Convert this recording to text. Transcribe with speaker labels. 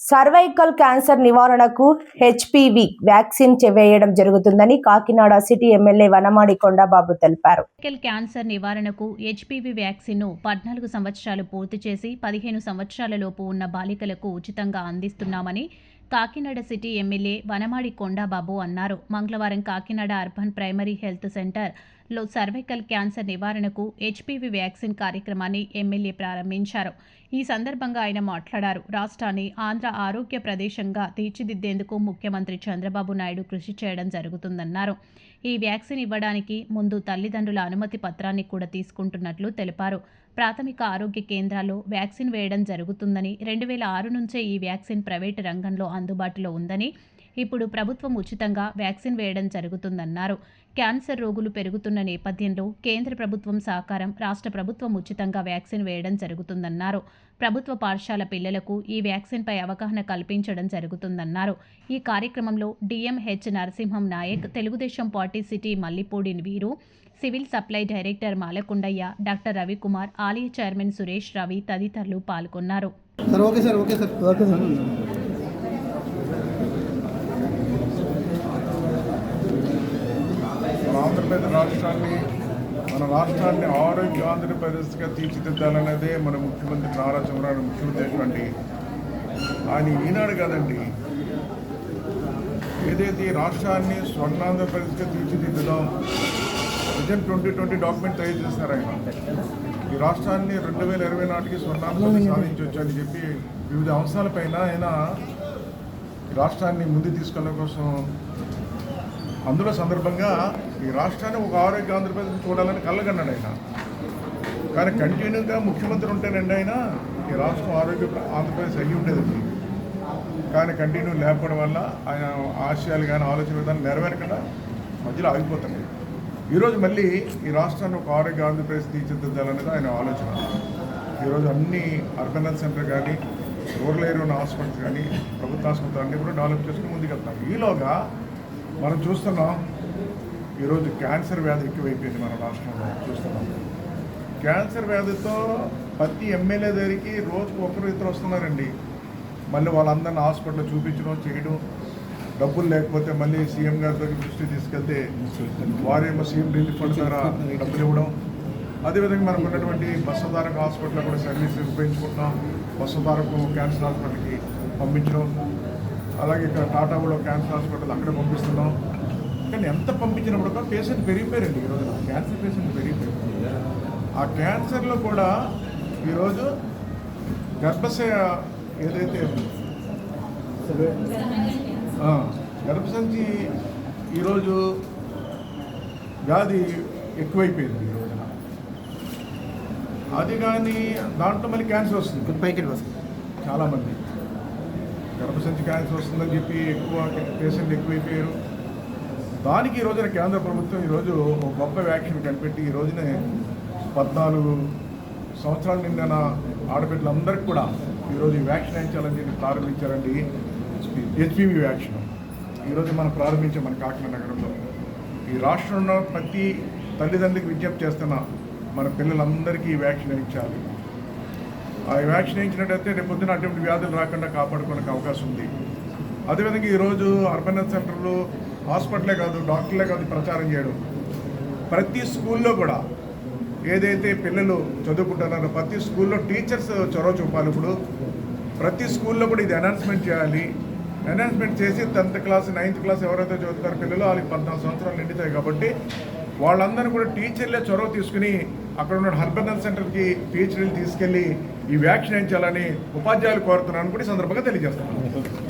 Speaker 1: Cervical cancer నివారణకు HPV vaccine వేయడం జరుగుతుందని కాకినాడ సిటీ ఎమ్మెల్యే వనమాడి కొండబాబు తెలిపారు.
Speaker 2: సర్వైకల్ క్యాన్సర్ నివారణకు హెచ్పివి వ్యాక్సిన్ను 14 సంవత్సరాలు పూర్తి చేసి 15 సంవత్సరాలలోపు ఉన్న బాలికలకు ఉచితంగా అందిస్తున్నామని కాకినాడ సిటీ ఎమ్మెల్యే వనమాడి కొండబాబు అన్నారు. మంగళవారం కాకినాడ అర్బన్ ప్రైమరీ హెల్త్ సెంటర్లో సర్వైకల్ క్యాన్సర్ నివారణకు హెచ్పివి వ్యాక్సిన్ కార్యక్రమాన్ని ఎమ్మెల్యే ప్రారంభించారు. ఈ సందర్భంగా ఆయన మాట్లాడారు. రాష్ట్రాన్ని ఆంధ్ర ఆరోగ్య ప్రదేశంగా తీర్చిదిద్దేందుకు ముఖ్యమంత్రి చంద్రబాబు నాయుడు కృషి చేయడం జరుగుతుందన్నారు. ఈ వ్యాక్సిన్ ఇవ్వడానికి ముందు తల్లిదండ్రుల అనుమతి పత్రాన్ని కూడా తీసుకుంటున్నట్లు తెలిపారు. ప్రాథమిక ఆరోగ్య కేంద్రాల్లో వ్యాక్సిన్ వేయడం జరుగుతుందని, 2006 నుంచే ఈ వ్యాక్సిన్ ప్రైవేటు రంగంలో అందుబాటులో ఉందని, ఇప్పుడు ప్రభుత్వం ఉచితంగా వ్యాక్సిన్ వేయడం జరుగుతుందన్నారు. క్యాన్సర్ రోగులు పెరుగుతున్న నేపథ్యంలో కేంద్ర ప్రభుత్వం సహకారం, రాష్ట్ర ప్రభుత్వం ఉచితంగా వ్యాక్సిన్ వేయడం జరుగుతుందన్నారు. ప్రభుత్వ పాఠశాల పిల్లలకు ఈ వ్యాక్సిన్పై అవగాహన కల్పించడం జరుగుతుందన్నారు. ఈ కార్యక్రమంలో DMH Narasimham Nayak, Telugu Desam party city Mallipudi Veeru, civil supply director Malakondaiah, doctor Ravikumar, ఆలయ చైర్మన్ సురేష్ రవి తదితరులు పాల్గొన్నారు.
Speaker 3: మన రాష్ట్రాన్ని ఆరోగ్య ఆంధ్రప్రదేశ్గా తీర్చిదిద్దాలనేదే మన ముఖ్యమంత్రి నారా చంద్రబాబు ముఖ్య ఉద్దేశం అండి. ఆయన ఈనాడు కాదండి, ఏదైతే రాష్ట్రాన్ని స్వర్ణాంధ్రప్రదేశ్గా తీర్చిదిద్దుదాం విజన్ 2020 డాక్యుమెంట్ తయారు చేస్తారు ఆయన. ఈ రాష్ట్రాన్ని 2020 నాటికి స్వర్ణాంధ్రప్రదేశ్ సాధించవచ్చు అని చెప్పి వివిధ అంశాలపైన ఆయన ఈ రాష్ట్రాన్ని ముందు తీసుకెళ్ళడం కోసం అందులో సందర్భంగా ఈ రాష్ట్రాన్ని ఒక ఆరోగ్య ఆంధ్రప్రదేశ్ చూడాలని కళ్ళగన్నాడు ఆయన. కానీ కంటిన్యూగా ముఖ్యమంత్రి ఉంటేనండి ఆయన ఈ రాష్ట్రం ఆరోగ్య ఆంధ్రప్రదేశ్ అయ్యి ఉండేదండి. కానీ కంటిన్యూ లేకపోవడం వల్ల ఆయన ఆశయాలు కానీ ఆలోచన విధానం నెరవేరకుండా మధ్యలో ఆగిపోతున్నాయి. ఈరోజు మళ్ళీ ఈ రాష్ట్రాన్ని ఒక ఆరోగ్య ఆంధ్రప్రదేశ్ తీర్చిదిద్దాలనేది ఆయన ఆలోచన. ఈరోజు అన్ని అర్బన్ హెల్త్ సెంటర్ కానీ, రూరల్ ఏరియా ఉన్న హాస్పిటల్స్ కానీ, ప్రభుత్వ ఆసుపత్రులు అన్నీ కూడా డెవలప్ చేసుకుని ముందుకెళ్తాం. ఈలోగా మనం చూస్తున్నాం ఈరోజు క్యాన్సర్ వ్యాధి ఎక్కువైపోయింది మన రాష్ట్రంలో. చూస్తున్నాం క్యాన్సర్ వ్యాధితో ప్రతి ఎమ్మెల్యే దగ్గరికి రోజుకు ఒకరు ఇద్దరు వస్తున్నారండి. మళ్ళీ వాళ్ళందరినీ హాస్పిటల్లో చూపించడం చేయడం, డబ్బులు లేకపోతే మళ్ళీ సీఎం గారి దగ్గర దృష్టి తీసుకెళ్తే వారేమో సీఎం రిలీఫ్ ఫండ్ ద్వారా డబ్బులు ఇవ్వడం. అదేవిధంగా మనకు ఉన్నటువంటి బస్సుధారకు హాస్పిటల్లో కూడా సర్వీస్ ఉపయోగించుకుంటున్నాం. బస్సుధారకు క్యాన్సర్ హాస్పిటల్కి పంపించడం, అలాగే ఇక్కడ టాటా కూడా క్యాన్సర్ హాస్పిటల్ అక్కడ పంపిస్తున్నాం. కానీ ఎంత పంపించినప్పుడు కూడా పేషెంట్ పెరిగిపోయారండి. ఈరోజు క్యాన్సర్ పేషెంట్ పెరిగిపోయారు. ఆ క్యాన్సర్లో కూడా ఈరోజు గర్భశయ ఏదైతే గర్భసంచి ఈరోజు వ్యాధి ఎక్కువైపోయింది ఈ రోజున. అది కానీ దాంట్లో మళ్ళీ క్యాన్సర్ వస్తుంది. పైకి చాలామంది గర్భసంచి క్యాన్సర్ వస్తుందని చెప్పి ఎక్కువ పేషెంట్లు ఎక్కువైపోయారు. దానికి ఈ రోజున కేంద్ర ప్రభుత్వం ఈరోజు ఒక గొప్ప వ్యాక్సిన్ కనిపెట్టి ఈ రోజునే 14 సంవత్సరాలు నిండిన ఆడబిడ్డలందరికీ కూడా ఈరోజు ఈ వ్యాక్సిన్ వేయించాలని చెప్పి ప్రారంభించారండి. హెచ్పివి వ్యాక్సిన్ ఈరోజు మనం ప్రారంభించాం మన కాకినాడ నగరంలో. ఈ రాష్ట్రంలో ప్రతి తల్లిదండ్రులకి విజ్ఞప్తి చేస్తున్న మన పిల్లలందరికీ ఈ వ్యాక్సిన్ వేయించాలి. ఆ వ్యాక్సిన్ వేయించినట్టయితే రేపు పొద్దున అటువంటి వ్యాధులు రాకుండా కాపాడుకోవడానికి అవకాశం ఉంది. అదేవిధంగా ఈరోజు అర్బన్ హెల్త్ సెంటర్లు, హాస్పిటలే కాదు, డాక్టర్లే కాదు ప్రచారం చేయడం. ప్రతి స్కూల్లో కూడా ఏదైతే పిల్లలు చదువుకుంటున్నారో ప్రతి స్కూల్లో టీచర్స్ చొరవ చూపాలి. ఇప్పుడు ప్రతి స్కూల్లో కూడా ఇది అనౌన్స్మెంట్ చేయాలి. అనౌన్స్మెంట్ చేసి 10th క్లాస్ 9th క్లాస్ ఎవరైతే చదువుతారో పిల్లలు వాళ్ళకి 14 సంవత్సరాలు నిండుతాయి కాబట్టి వాళ్ళందరూ కూడా టీచర్లే చొరవ తీసుకుని అక్కడ ఉన్న అర్బన్ హెల్త్ సెంటర్కి టీచర్లు తీసుకెళ్ళి ఈ వ్యాక్సిన్ వేయించాలని ఉపాధ్యాయులు కోరుతున్నాను కూడా ఈ సందర్భంగా తెలియజేస్తున్నాను.